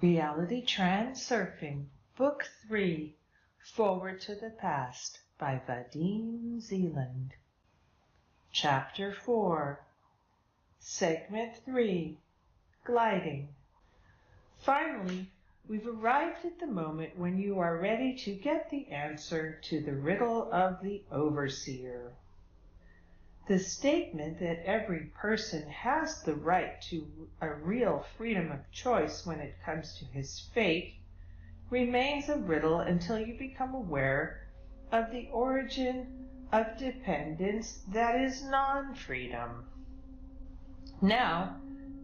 Reality Transurfing, Book 3, Forward to the Past by Vadim Zeland. Chapter 4, Segment 3, Gliding. Finally, we've arrived at the moment when you are ready to get the answer to the riddle of the overseer. The statement that every person has the right to a real freedom of choice when it comes to his fate remains a riddle until you become aware of the origin of dependence that is non-freedom. Now,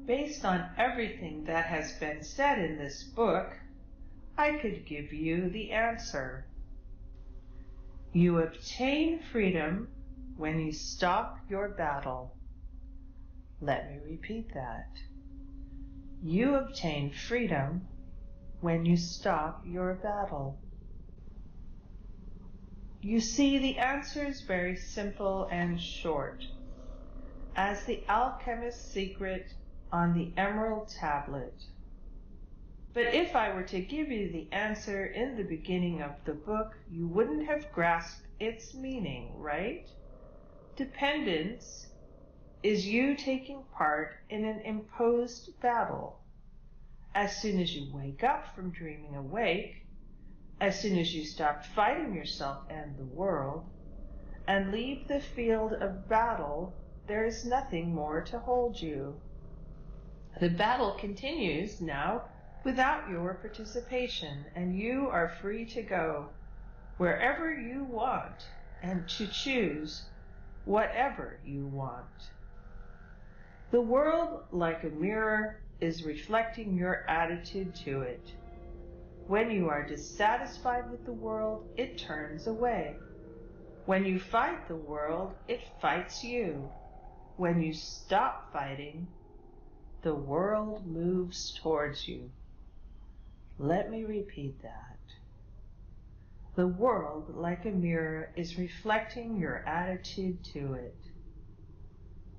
based on everything that has been said in this book, I could give you the answer. You obtain freedom when you stop your battle. Let me repeat that. You obtain freedom when you stop your battle. You see, the answer is very simple and short, as the alchemist's secret on the emerald tablet. But if I were to give you the answer in the beginning of the book, you wouldn't have grasped its meaning, right? Dependence is you taking part in an imposed battle. As soon as you wake up from dreaming awake, as soon as you stop fighting yourself and the world, and leave the field of battle, there is nothing more to hold you. The battle continues now without your participation, and you are free to go wherever you want and to choose whatever you want. The world, like a mirror, is reflecting your attitude to it. When you are dissatisfied with the world, it turns away. When you fight the world, it fights you. When you stop fighting, the world moves towards you. Let me repeat that. The world, like a mirror, is reflecting your attitude to it.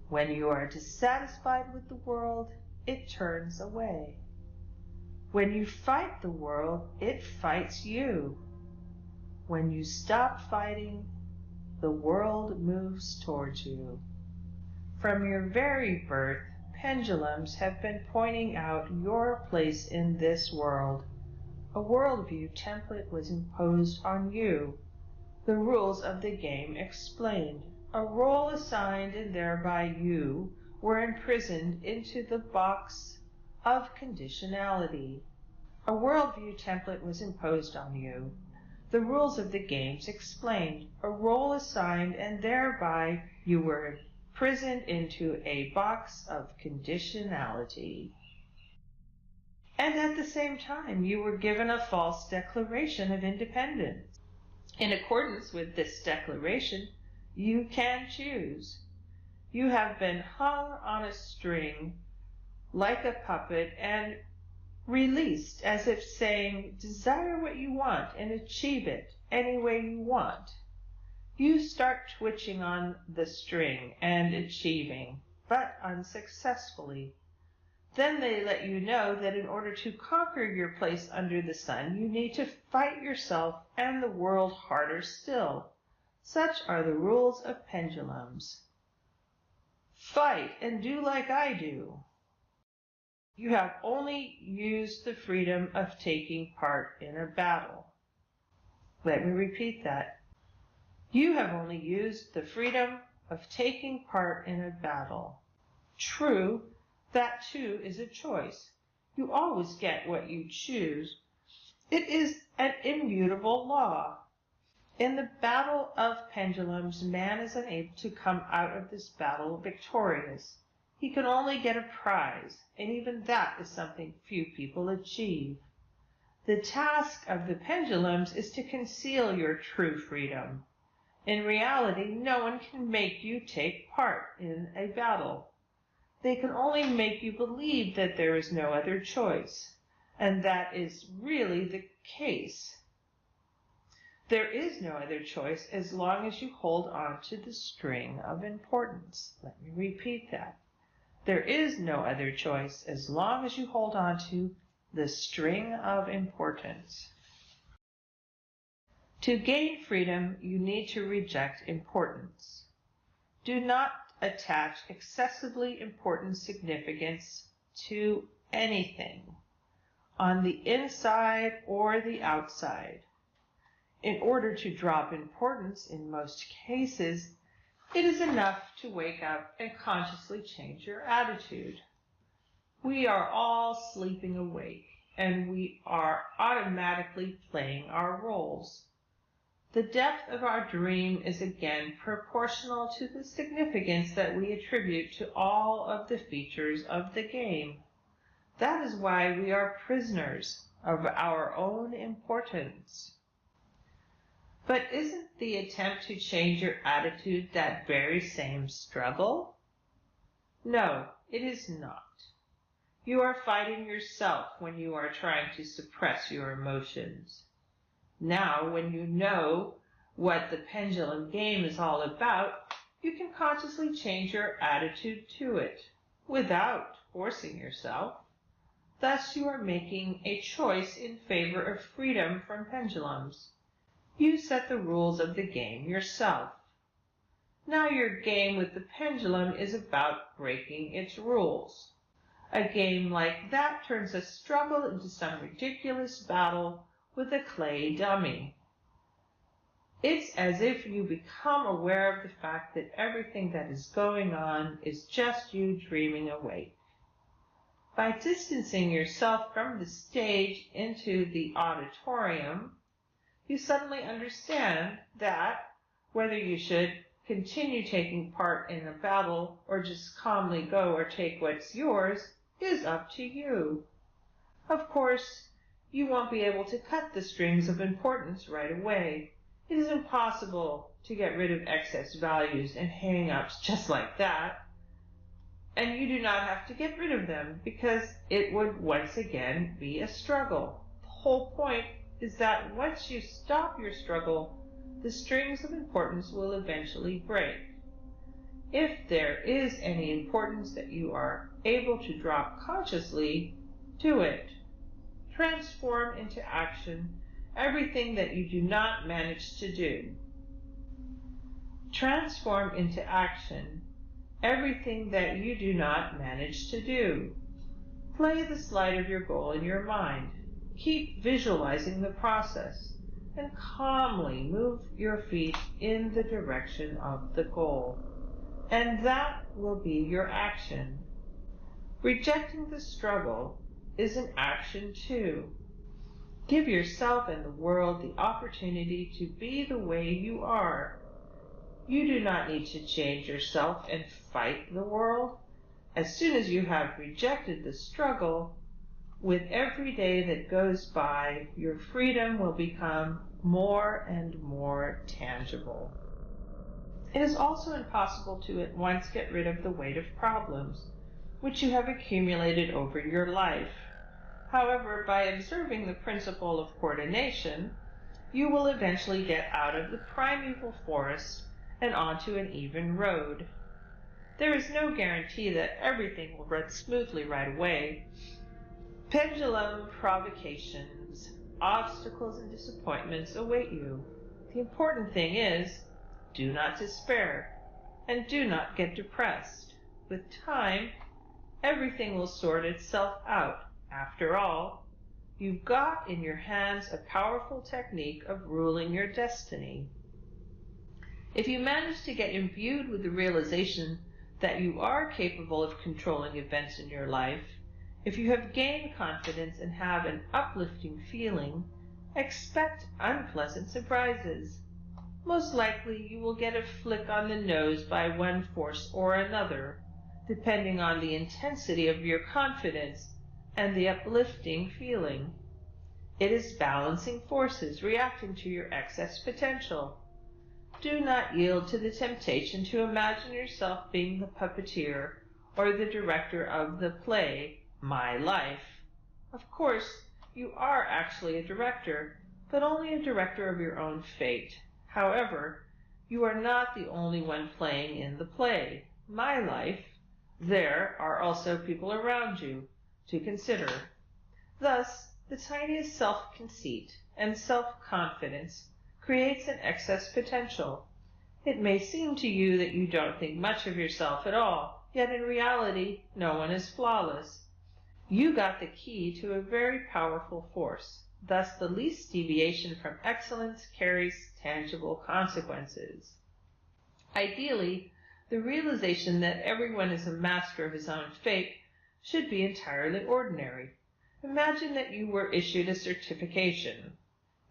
When you are dissatisfied with the world, it turns away. When you fight the world, it fights you. When you stop fighting, the world moves towards you. From your very birth, pendulums have been pointing out your place in this world. A worldview template was imposed on you. The rules of the game explained. A role assigned, and thereby you were imprisoned into the box of conditionality. A worldview template was imposed on you. The rules of the games explained. A role assigned, and thereby you were imprisoned into a box of conditionality. And at the same time, you were given a false declaration of independence. In accordance with this declaration, you can choose. You have been hung on a string like a puppet and released as if saying, desire what you want and achieve it any way you want. You start twitching on the string and achieving, but unsuccessfully. Then they let you know that in order to conquer your place under the sun, you need to fight yourself and the world harder still. Such are the rules of pendulums. Fight and do like I do. You have only used the freedom of taking part in a battle. Let me repeat that. You have only used the freedom of taking part in a battle. True, that too is a choice. You always get what you choose. It is an immutable law. In the battle of pendulums, man is unable to come out of this battle victorious. He can only get a prize, and even that is something few people achieve. The task of the pendulums is to conceal your true freedom. In reality, no one can make you take part in a battle. They can only make you believe that there is no other choice, and that is really the case. There is no other choice as long as you hold on to the string of importance. Let me repeat that. There is no other choice as long as you hold on to the string of importance. To gain freedom, you need to reject importance. Do not attach excessively important significance to anything, on the inside or the outside. In order to drop importance, in most cases, it is enough to wake up and consciously change your attitude. We are all sleeping awake, and we are automatically playing our roles. The depth of our dream is again proportional to the significance that we attribute to all of the features of the game. That is why we are prisoners of our own importance. But isn't the attempt to change your attitude that very same struggle? No, it is not. You are fighting yourself when you are trying to suppress your emotions. Now, when you know what the pendulum game is all about, you can consciously change your attitude to it without forcing yourself. Thus, you are making a choice in favor of freedom from pendulums. You set the rules of the game yourself. Now your game with the pendulum is about breaking its rules. A game like that turns a struggle into some ridiculous battle with a clay dummy. It's as if you become aware of the fact that everything that is going on is just you dreaming awake. By distancing yourself from the stage into the auditorium, you suddenly understand that whether you should continue taking part in a battle or just calmly go or take what's yours is up to you. Of course, you won't be able to cut the strings of importance right away. It is impossible to get rid of excess values and hang-ups just like that. And you do not have to get rid of them because it would once again be a struggle. The whole point is that once you stop your struggle, the strings of importance will eventually break. If there is any importance that you are able to drop consciously, do it. Transform into action everything that you do not manage to do. Transform into action everything that you do not manage to do. Play the slide of your goal in your mind. Keep visualizing the process and calmly move your feet in the direction of the goal. And that will be your action. Rejecting the struggle is an action too. Give yourself and the world the opportunity to be the way you are. You do not need to change yourself and fight the world. As soon as you have rejected the struggle, with every day that goes by, your freedom will become more and more tangible. It is also impossible to at once get rid of the weight of problems which you have accumulated over your life. However, by observing the principle of coordination, you will eventually get out of the primeval forest and onto an even road. There is no guarantee that everything will run smoothly right away. Pendulum provocations, obstacles, and disappointments await you. The important thing is, do not despair, and do not get depressed. With time, everything will sort itself out. After all, you've got in your hands a powerful technique of ruling your destiny. If you manage to get imbued with the realization that you are capable of controlling events in your life, if you have gained confidence and have an uplifting feeling, expect unpleasant surprises. Most likely you will get a flick on the nose by one force or another, depending on the intensity of your confidence and the uplifting feeling. It is balancing forces reacting to your excess potential. Do not yield to the temptation to imagine yourself being the puppeteer or the director of the play, My Life. Of course, you are actually a director, but only a director of your own fate. However, you are not the only one playing in the play, My Life. There are also people around you to consider. Thus, the tiniest self-conceit and self-confidence creates an excess potential. It may seem to you that you don't think much of yourself at all, yet in reality, no one is flawless. You got the key to a very powerful force. Thus, the least deviation from excellence carries tangible consequences. Ideally, the realization that everyone is a master of his own fate should be entirely ordinary. Imagine that you were issued a certification.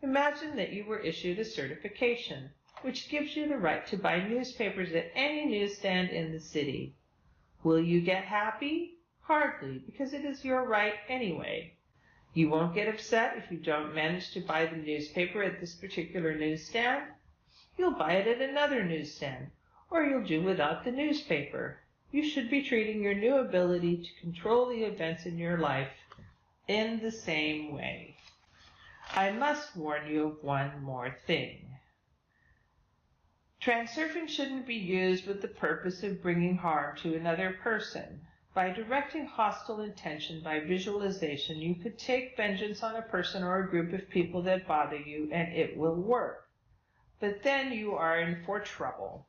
Imagine that you were issued a certification, which gives you the right to buy newspapers at any newsstand in the city. Will you get happy? Hardly, because it is your right anyway. You won't get upset if you don't manage to buy the newspaper at this particular newsstand. You'll buy it at another newsstand, or you'll do without the newspaper. You should be treating your new ability to control the events in your life in the same way. I must warn you of one more thing. Transurfing shouldn't be used with the purpose of bringing harm to another person. By directing hostile intention by visualization, you could take vengeance on a person or a group of people that bother you, and it will work. But then you are in for trouble.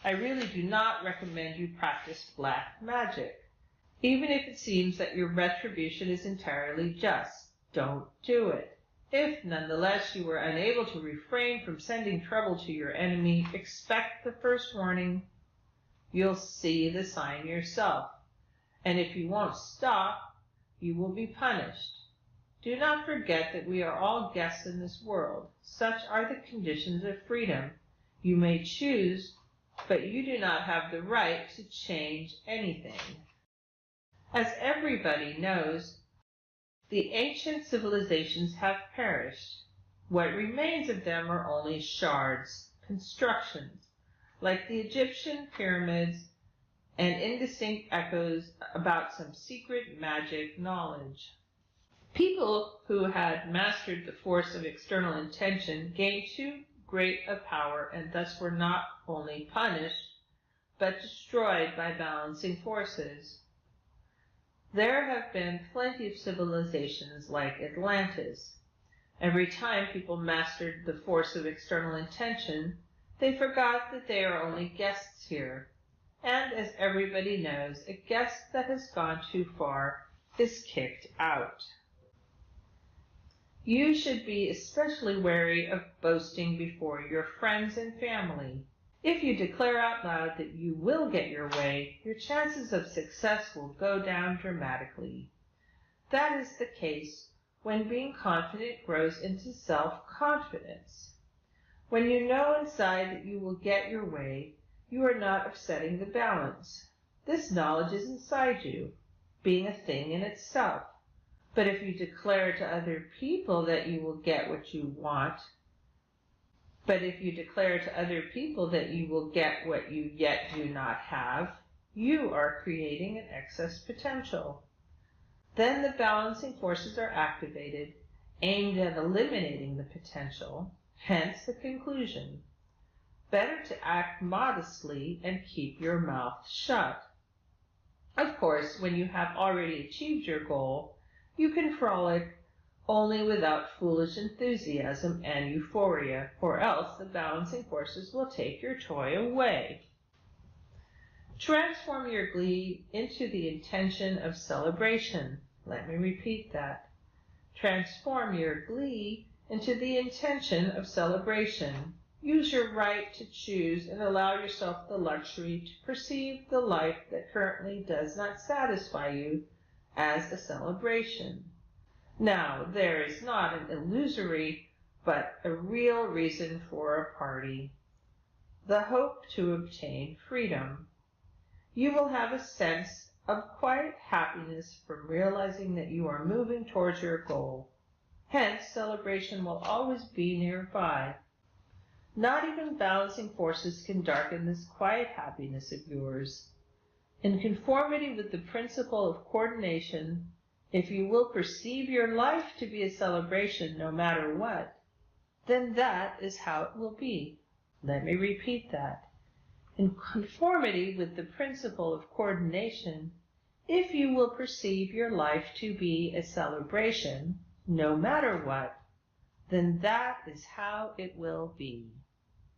I really do not recommend you practice black magic. Even if it seems that your retribution is entirely just, don't do it. If, nonetheless, you are unable to refrain from sending trouble to your enemy, expect the first warning. You'll see the sign yourself. And if you won't stop, you will be punished. Do not forget that we are all guests in this world. Such are the conditions of freedom. You may choose, but you do not have the right to change anything. As everybody knows, the ancient civilizations have perished. What remains of them are only shards, constructions, like the Egyptian pyramids, and indistinct echoes about some secret magic knowledge. People who had mastered the force of external intention gained too great a power and thus were not only punished, but destroyed by balancing forces. There have been plenty of civilizations like Atlantis. Every time people mastered the force of external intention, they forgot that they are only guests here. And as everybody knows, a guest that has gone too far is kicked out. You should be especially wary of boasting before your friends and family. If you declare out loud that you will get your way, your chances of success will go down dramatically. That is the case when being confident grows into self-confidence. When you know inside that you will get your way, you are not upsetting the balance. This knowledge is inside you, being a thing in itself. But if you declare to other people that you will get what you want, what you yet do not have, you are creating an excess potential. Then the balancing forces are activated, aimed at eliminating the potential, hence the conclusion. Better to act modestly and keep your mouth shut. Of course, when you have already achieved your goal, you can frolic only without foolish enthusiasm and euphoria, or else the balancing forces will take your toy away. Transform your glee into the intention of celebration. Let me repeat that. Transform your glee into the intention of celebration. Use your right to choose and allow yourself the luxury to perceive the life that currently does not satisfy you as a celebration. Now, there is not an illusory, but a real reason for a party. The hope to obtain freedom. You will have a sense of quiet happiness from realizing that you are moving towards your goal. Hence, celebration will always be nearby. Not even balancing forces can darken this quiet happiness of yours. In conformity with the principle of coordination, if you will perceive your life to be a celebration no matter what, then that is how it will be. Let me repeat that. In conformity with the principle of coordination, If you will perceive your life to be a celebration, no matter what, then that is how it will be.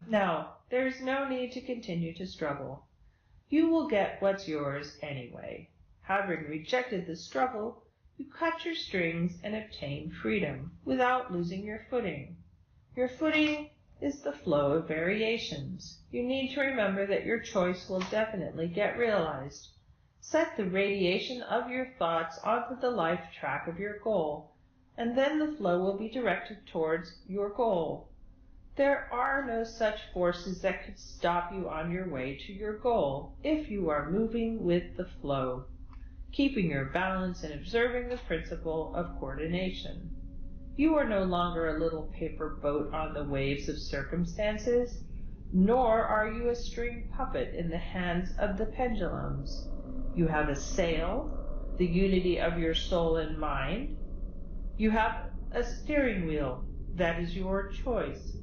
Now, there is no need to continue to struggle. You will get what's yours anyway. Having rejected the struggle, you cut your strings and obtain freedom without losing your footing. Your footing is the flow of variations. You need to remember that your choice will definitely get realized. Set the radiation of your thoughts onto the life track of your goal, and then the flow will be directed towards your goal. There are no such forces that could stop you on your way to your goal if you are moving with the flow, keeping your balance and observing the principle of coordination. You are no longer a little paper boat on the waves of circumstances, nor are you a string puppet in the hands of the pendulums. You have a sail, the unity of your soul and mind. You have a steering wheel, that is your choice.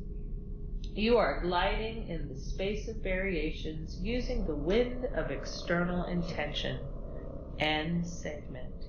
You are gliding in the space of variations using the wind of external intention. End segment.